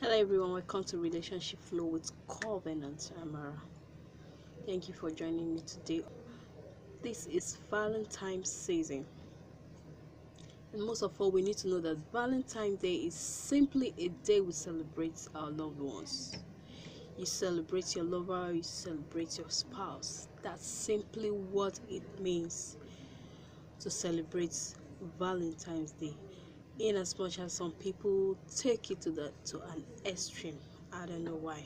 Hello everyone, welcome to Relationship Flow with Covenant Amara. Thank you for joining me today. This is Valentine's season, and most of all, we need to know that Valentine's Day is simply a day we celebrate our loved ones. You celebrate your lover, you celebrate your spouse. That's simply what it means to celebrate Valentine's Day. In as much as some people take it to an extreme, I don't know why.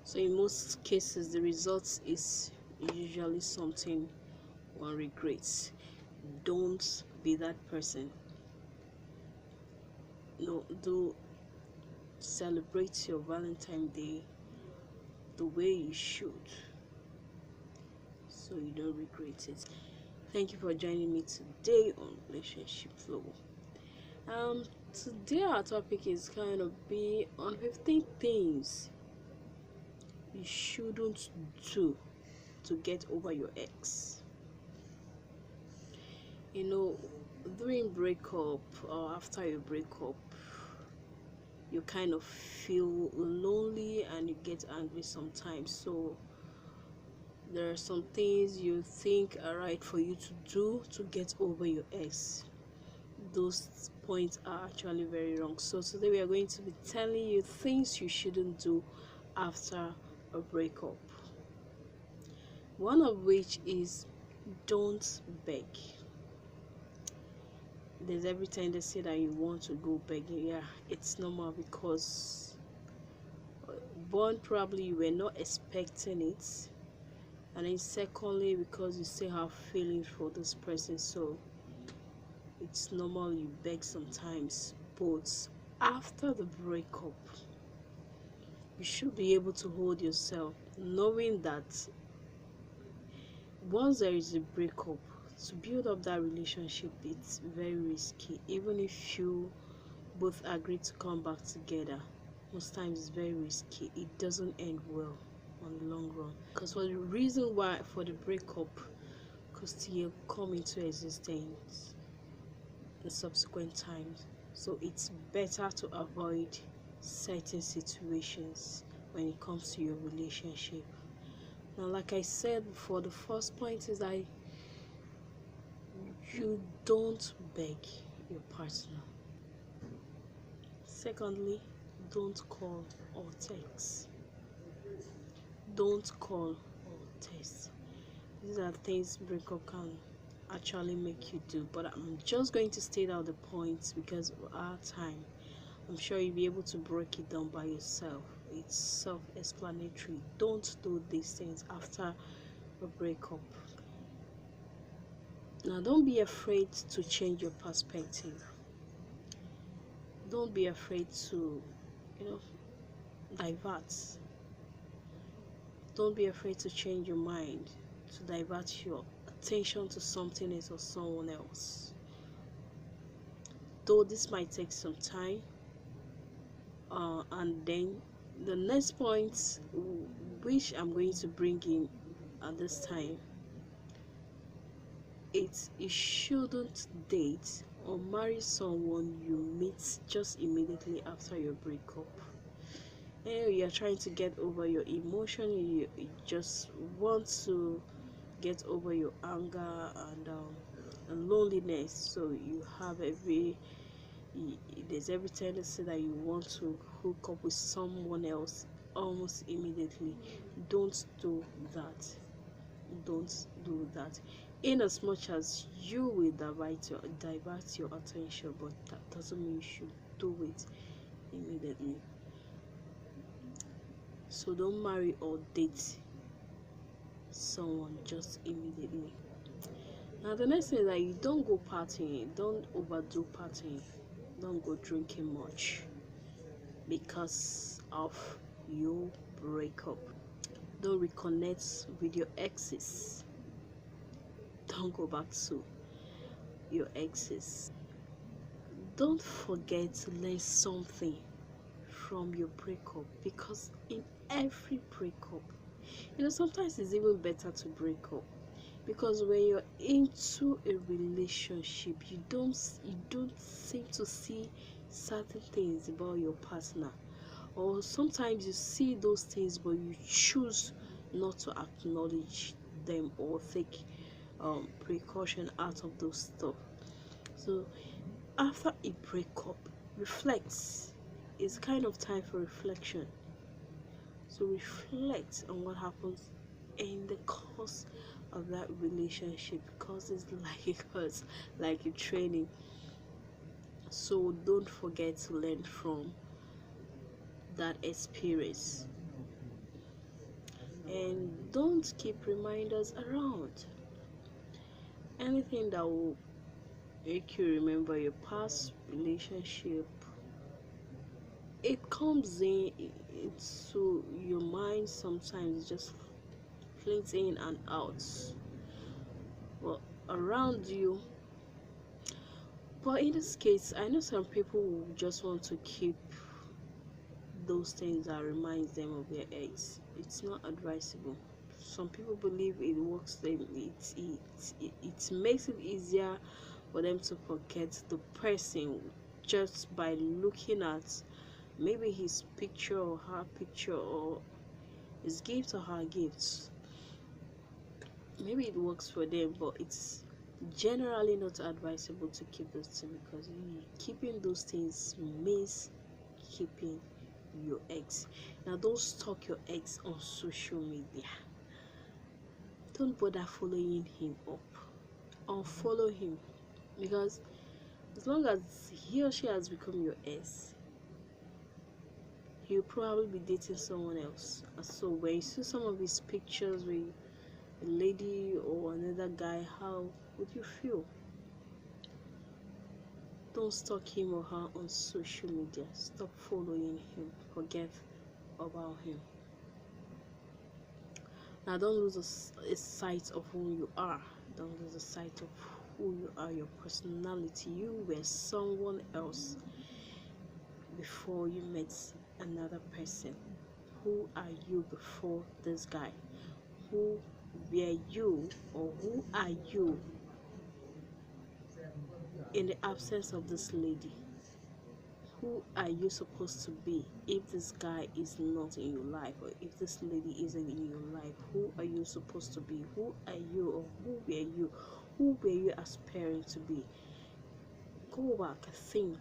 So in most cases, the result is usually something one regrets. Don't be that person. No, do celebrate your Valentine's Day the way you should, so you don't regret it. Thank you for joining me today on Relationship Flow. Today our topic is kind of be on 15 things you shouldn't do to get over your ex. During breakup or after you break up, you kind of feel lonely and you get angry sometimes. So there are some things you think are right for you to do to get over your ex. Those points are actually very wrong. So today we are going to be telling you things you shouldn't do after a breakup. One of which is don't beg. There's every tendency that you want to go begging. Yeah, it's normal because one, probably you were not expecting it, and then secondly, because you still have feelings for this person, so it's normal you beg sometimes. But after the breakup, you should be able to hold yourself, knowing that once there is a breakup, to build up that relationship, it's very risky. Even if you both agree to come back together, most times it's very risky. It doesn't end well on the long run, because for the reason why for the breakup could still come into existence in subsequent times. So it's better to avoid certain situations when it comes to your relationship. Now, like I said before, the first point is that you don't beg your partner. Secondly, don't call or text. Don't call or text. These are things breakup can actually make you do, but I'm just going to state out the points because of our time. I'm sure you'll be able to break it down by yourself. It's self-explanatory. Don't do these things after a breakup. Now, don't be afraid to change your perspective. Don't be afraid to, divert. Don't be afraid to change your mind, to divert your attention to something else or someone else. Though this might take some time, and then the next point, which I'm going to bring in at this time, it's you shouldn't date or marry someone you meet just immediately after your breakup. You're trying to get over your emotion, you just want to get over your anger and loneliness, so there's every tendency that you want to hook up with someone else almost immediately. Don't do that. Don't do that. In as much as you will divert your attention, but that doesn't mean you should do it immediately. So don't marry or date someone just immediately. Now the next thing is that you don't go partying, don't overdo partying, don't go drinking much because of your breakup. Don't reconnect with your exes. Don't go back to your exes. Don't forget to learn something from your breakup, because in every breakup, sometimes it's even better to break up, because when you're into a relationship, you don't seem to see certain things about your partner, or sometimes you see those things but you choose not to acknowledge them or take precaution out of those stuff. So after a breakup, reflect. It's kind of time for reflection. So reflect on what happens in the course of that relationship, because it's like a training. So don't forget to learn from that experience, and don't keep reminders around. Anything that will make you remember your past relationship, it comes into your mind sometimes, just flings in and out, but around you. But in this case, I know some people will just want to keep those things that reminds them of their ex. It's not advisable. Some people believe it works them, it makes it easier for them to forget the person just by looking at maybe his picture or her picture, or his gift or her gifts. Maybe it works for them, but it's generally not advisable to keep those things, because keeping those things means keeping your ex. Now, don't stalk your ex on social media. Don't bother following him up. Unfollow him, because as long as he or she has become your ex, he'll probably be dating someone else. And so when you see some of his pictures with a lady or another guy, how would you feel? Don't stalk him or her on social media. Stop following him. Forget about him. Now, don't lose a sight of who you are. Don't lose a sight of who you are, your personality. You were someone else before you met another person. Who are you before this guy? Who were you, or who are you in the absence of this lady? Who are you supposed to be if this guy is not in your life, or if this lady isn't in your life? Who are you supposed to be? Who are you, or who were you? Who were you aspiring to be? Go back, think,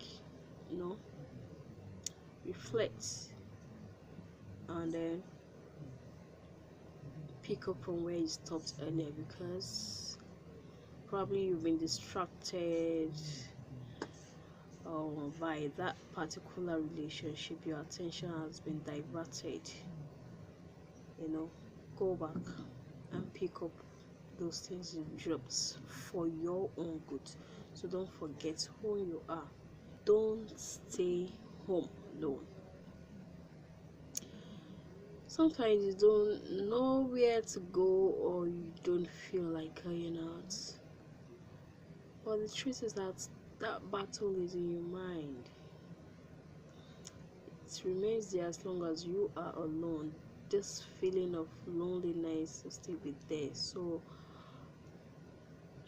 reflect, and then pick up from where you stopped earlier, because probably you've been distracted by that particular relationship. Your attention has been diverted. Go back and pick up those things you dropped for your own good. So don't forget who you are. Don't stay home alone. Sometimes you don't know where to go, or you don't feel like going out, but the truth is that battle is in your mind. It remains there as long as you are alone. This feeling of loneliness will still be there. So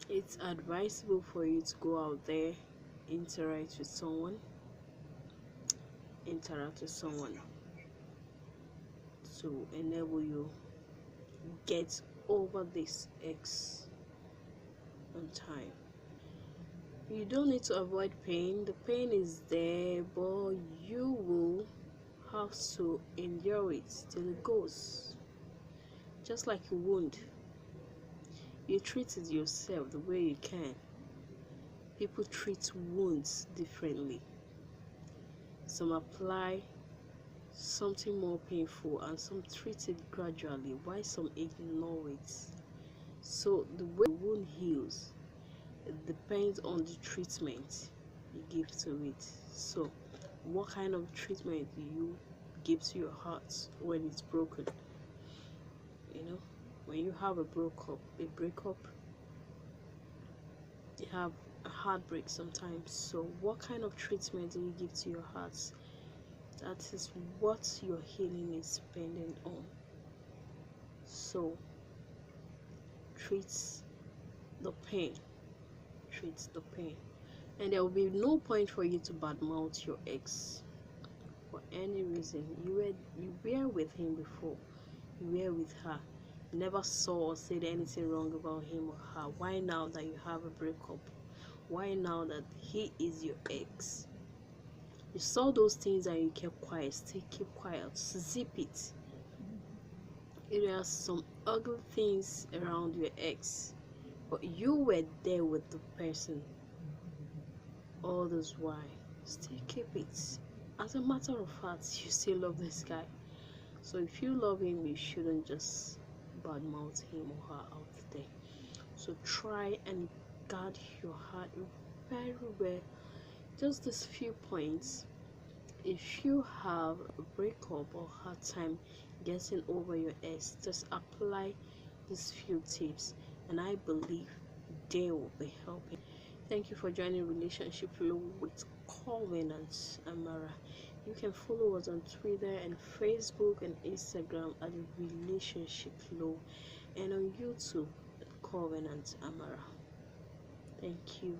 it's advisable for you to go out there, interact with someone to enable you get over this ex on time. You don't need to avoid pain. The pain is there, but you will have to endure it till it goes. Just like a wound, you treat it yourself the way you can. People treat wounds differently. Some apply something more painful, and some treat it gradually, while some ignore it. So the way the wound heals, it depends on the treatment you give to it. So what kind of treatment do you give to your heart when it's broken? When you have a breakup, you have a heartbreak sometimes. So what kind of treatment do you give to your heart? That is what your healing is dependent on. So treat the pain. And there will be no point for you to badmouth your ex, for any reason. You were with him before, you were with her, you never saw or said anything wrong about him or her. Why now that you have a breakup? Why now that he is your ex? You saw those things and you kept quiet. Still keep quiet. Zip it. There are some ugly things around your ex, but you were there with the person all this while. Still keep it. As a matter of fact, you still love this guy. So if you love him, you shouldn't just badmouth him or her out there. So try and guard your heart very well. Just these few points. If you have a breakup or hard time getting over your ex, just apply these few tips, and I believe they will be helping. Thank you for joining Relationship Flow with Covenant Amara. You can follow us on Twitter and Facebook and Instagram at Relationship Flow, and on YouTube at Covenant Amara. Thank you.